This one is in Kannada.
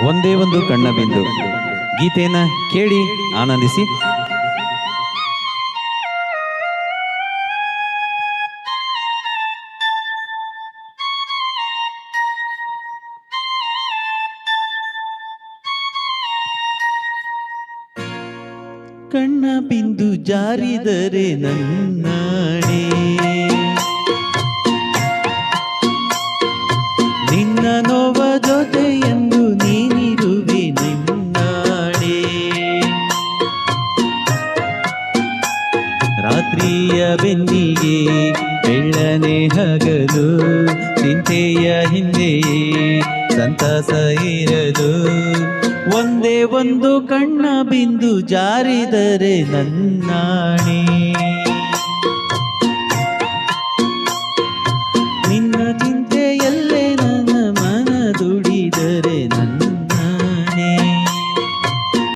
ಒಂದೇ ಒಂದು ಕಣ್ಣ ಬಿಂದು ಗೀತೆಯನ್ನ ಕೇಳಿ ಆನಂದಿಸಿ. ಕಣ್ಣ ಬಿಂದು ಜಾರಿದರೆ ನನ್ನಾಣೆ, ನಿನ್ನ ನೋವ ಜೊತೆಯೆಂದು ನೀನಿರುವೆ ನಿನ್ನಾಣೆ. ರಾತ್ರಿಯ ಬೆನ್ನಿಗೆ ಬೆಳ್ಳನೆ ಹಗಲು, ಚಿಂತೆಯ ಹಿಂದೆ ಸಂತಸ ಇರದು. ಒಂದೇ ಒಂದು ಕಣ್ಣ ಬಿಂದು ಜಾರಿದರೆ ನನ್ನಾಣೆ, ನಿನ್ನ ಚಿಂತೆಯಲ್ಲೇ ನನ್ನ ಮನ ದುಡಿದರೆ ನನ್ನಾಣೆ.